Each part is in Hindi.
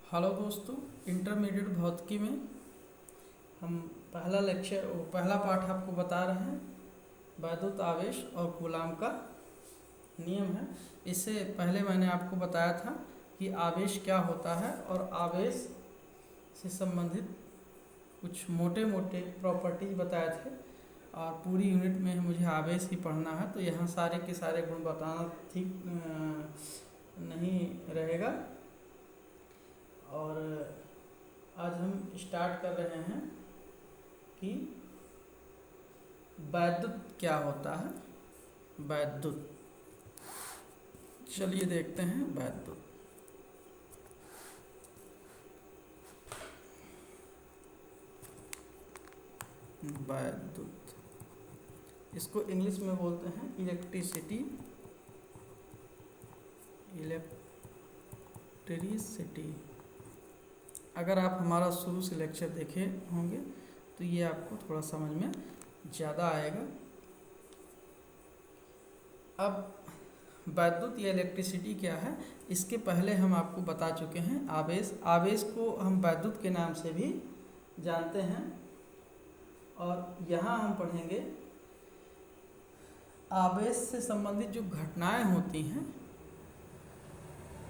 हेलो दोस्तों, इंटरमीडिएट भौतिकी में हम पहला पाठ आपको बता रहे हैं। वैद्युत आवेश और कूलाम का नियम है। इससे पहले मैंने आपको बताया था कि आवेश क्या होता है और आवेश से संबंधित कुछ मोटे मोटे प्रॉपर्टीज बताए थे। और पूरी यूनिट में मुझे आवेश ही पढ़ना है, तो यहाँ सारे के सारे गुण बताना ठीक नहीं रहेगा। और आज हम स्टार्ट कर रहे हैं कि वैद्युत क्या होता है। वैद्युत, चलिए देखते हैं वैद्युत। वैद्युत, इसको इंग्लिश में बोलते हैं इलेक्ट्रिसिटी। इलेक्ट्रिसिटी, अगर आप हमारा शुरू से लेक्चर देखे होंगे तो ये आपको थोड़ा समझ में ज़्यादा आएगा। अब वैद्युत या इलेक्ट्रिसिटी क्या है, इसके पहले हम आपको बता चुके हैं आवेश। आवेश को हम वैद्युत के नाम से भी जानते हैं। और यहाँ हम पढ़ेंगे आवेश से संबंधित जो घटनाएं होती हैं,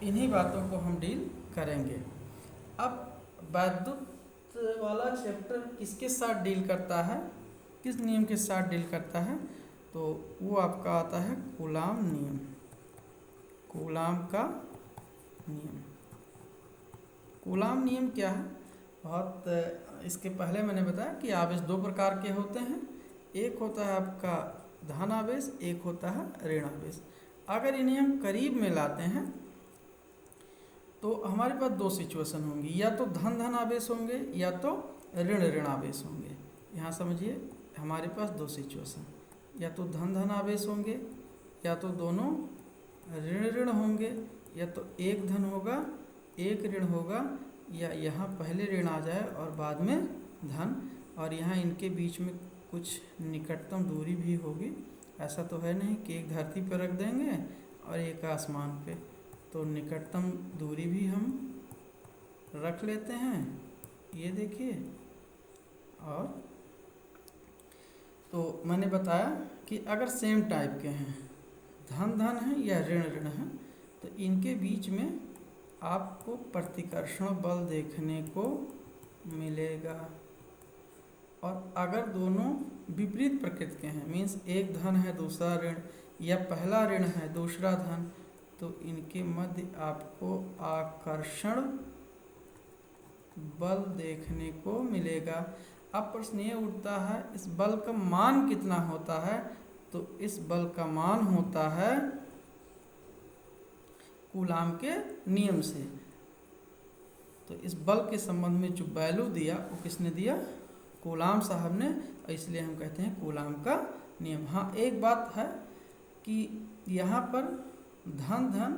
इन्हीं बातों को हम डील करेंगे। अब वैद्युत वाला चैप्टर किसके साथ डील करता है, किस नियम के साथ डील करता है, तो वो आपका आता है कूलाम नियम। कूलाम का नियम। कूलाम नियम क्या है? इसके पहले मैंने बताया कि आवेश दो प्रकार के होते हैं। एक होता है आपका धन आवेश, एक होता है ऋण आवेश। अगर इन्हें हम करीब में लाते हैं तो हमारे पास दो सिचुएशन होंगी, या तो धन धन आवेश होंगे या तो ऋण ऋण आवेश होंगे। यहाँ समझिए, हमारे पास दो सिचुएशन, या तो धन धन आवेश होंगे या तो दोनों ऋण ऋण होंगे, या तो एक धन होगा एक ऋण होगा, या यहाँ पहले ऋण आ जाए और बाद में धन, और यहाँ इनके बीच में कुछ निकटतम दूरी भी होगी। ऐसा तो है नहीं कि एक धरती पर रख देंगे और एक आसमान पे, तो निकटतम दूरी भी हम रख लेते हैं, ये देखिए। और तो मैंने बताया कि अगर सेम टाइप के हैं, धन धन है या ऋण ऋण है, तो इनके बीच में आपको प्रतिकर्षण बल देखने को मिलेगा। और अगर दोनों विपरीत प्रकृति के हैं, मीन्स एक धन है दूसरा ऋण, या पहला ऋण है दूसरा धन, तो इनके मध्य आपको आकर्षण बल देखने को मिलेगा। अब प्रश्न ये उठता है, इस बल का मान कितना होता है? तो इस बल का मान होता है कूलाम के नियम से। तो इस बल के संबंध में जो वैल्यू दिया वो किसने दिया? कूलाम साहब ने। इसलिए हम कहते हैं कूलाम का नियम। हाँ, एक बात है कि यहाँ पर धन धन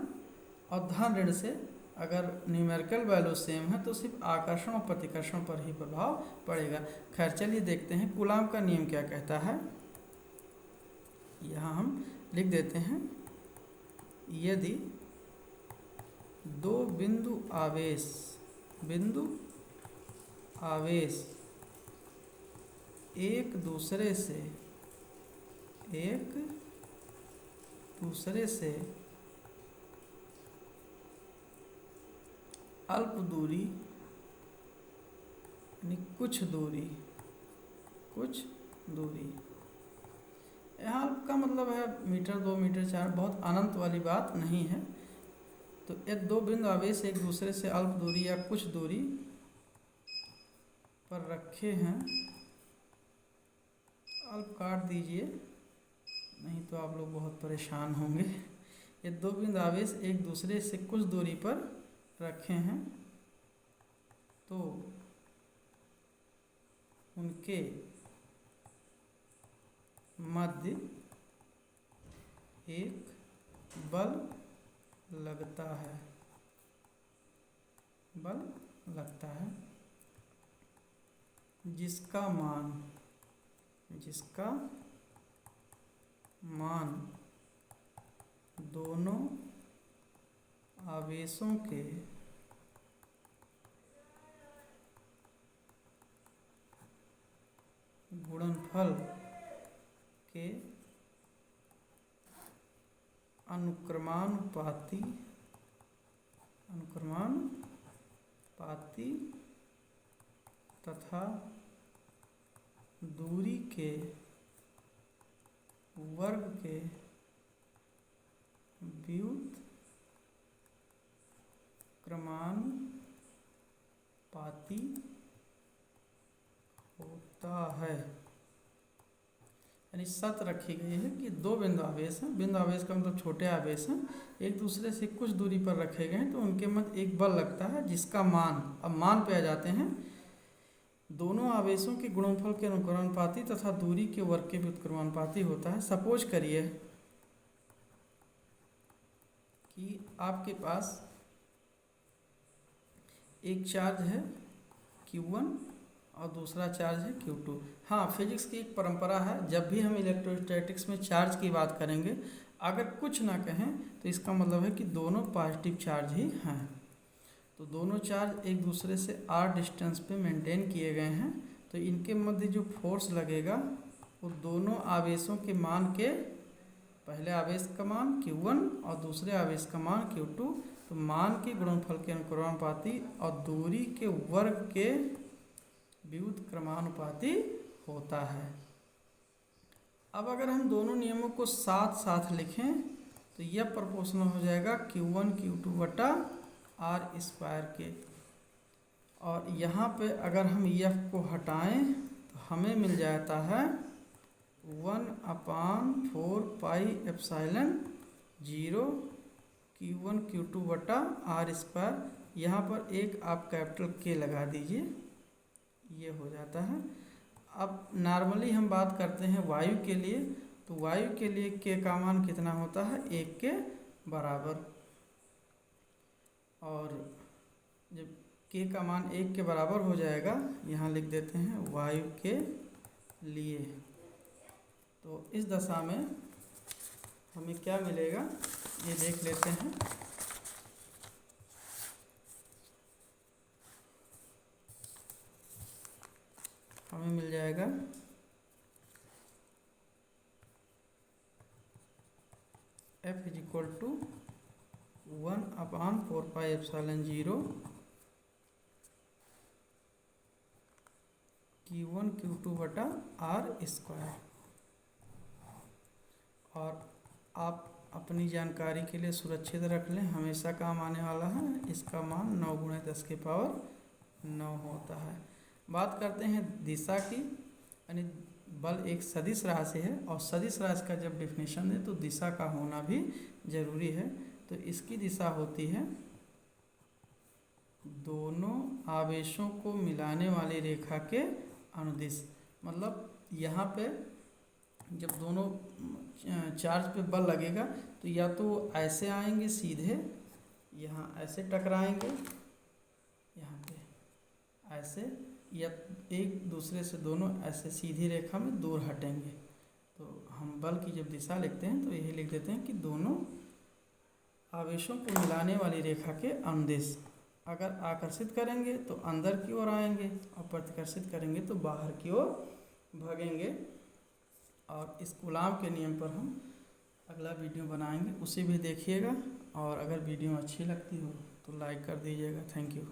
और धन ऋण से अगर न्यूमेरिकल वैल्यू सेम है तो सिर्फ आकर्षण और प्रतिकर्षण पर ही प्रभाव पड़ेगा। खैर, चलिए देखते हैं कूलाम का नियम क्या कहता है। यहाँ हम लिख देते हैं, यदि दो बिंदु आवेश एक दूसरे से अल्प दूरी, यानी कुछ दूरी, यहाँ अल्प का मतलब है मीटर, 2 मीटर, 4, बहुत अनंत वाली बात नहीं है। तो एक दो बिंदु आवेश एक दूसरे से अल्प दूरी या कुछ दूरी पर रखे हैं। अल्प काट दीजिए, नहीं तो आप लोग बहुत परेशान होंगे। ये दो बिंदु आवेश एक दूसरे से कुछ दूरी पर रखे हैं, तो उनके मध्य एक बल लगता है, जिसका मान दोनों आवेशों के अनुक्रमानुपाती तथा दूरी के वर्ग के व्युत्क्रमानुपाती होता है। यानी शर्त रखी गई है कि दो बिंदु आवेश हैं, बिंदु आवेश का मतलब छोटे आवेश हैं, एक दूसरे से कुछ दूरी पर रखे गए हैं, तो उनके मध्य एक बल लगता है जिसका मान, अब मान पे आ जाते हैं, दोनों आवेशों के गुणनफल के अनुक्रमानुपाती तथा दूरी के वर्ग के व्युत्क्रमानुपाती होता है। सपोज करिए कि आपके पास एक चार्ज है Q1 और दूसरा चार्ज है Q2। हाँ, फिजिक्स की एक परंपरा है, जब भी हम इलेक्ट्रोस्टैटिक्स में चार्ज की बात करेंगे, अगर कुछ ना कहें तो इसका मतलब है कि दोनों पॉजिटिव चार्ज ही हैं। तो दोनों चार्ज एक दूसरे से r डिस्टेंस पे मेंटेन किए गए हैं, तो इनके मध्य जो फोर्स लगेगा वो दोनों आवेशों के मान के, पहले आवेश का मान Q1 और दूसरे आवेश का मान Q2, तो मान के गुणनफल के अनुक्रमानुपाती और दूरी के वर्ग के व्युत्क्रमानुपाती होता है। अब अगर हम दोनों नियमों को साथ साथ लिखें तो यह प्रोपोर्शनल हो जाएगा Q1 Q2 बटा r स्क्वायर के, और यहाँ पे अगर हम F को हटाएं तो हमें मिल जाता है 1/4 पाई एप्सिलॉन 0 Q1 Q2 बटा r स्क्वायर। यहाँ पर एक आप कैपिटल K लगा दीजिए, ये हो जाता है। अब नॉर्मली हम बात करते हैं वायु के लिए, तो वायु के लिए K का मान कितना होता है, 1 के बराबर, और जब K का मान 1 के बराबर हो जाएगा, यहाँ लिख देते हैं वायु के लिए, तो इस दशा में हमें क्या मिलेगा ये देख लेते हैं। हमें मिल जाएगा F = 1/4 pi epsilon 0 Q1 Q2 बटा r स्क्वायर। और आप अपनी जानकारी के लिए सुरक्षित रख लें, हमेशा काम आने वाला है, इसका मान 9 × 10⁹ होता है। बात करते हैं दिशा की, यानी बल एक सदिश राशि है, और सदिश राशि का जब डेफिनेशन है तो दिशा का होना भी जरूरी है। तो इसकी दिशा होती है दोनों आवेशों को मिलाने वाली रेखा के अनुदिश। मतलब यहाँ पे जब दोनों चार्ज पे बल लगेगा तो या तो ऐसे आएंगे सीधे, यहाँ ऐसे टकराएंगे, यहाँ पे ऐसे, या एक दूसरे से दोनों ऐसे सीधी रेखा में दूर हटेंगे। तो हम बल की जब दिशा लिखते हैं तो यही लिख देते हैं कि दोनों आवेशों को मिलाने वाली रेखा के अनुदिश। अगर आकर्षित करेंगे तो अंदर की ओर आएंगे, और प्रतिकर्षित करेंगे तो बाहर की ओर भागेंगे। और इस कूलाम के नियम पर हम अगला वीडियो बनाएंगे, उसे भी देखिएगा। और अगर वीडियो अच्छी लगती हो तो लाइक कर दीजिएगा। Thank you.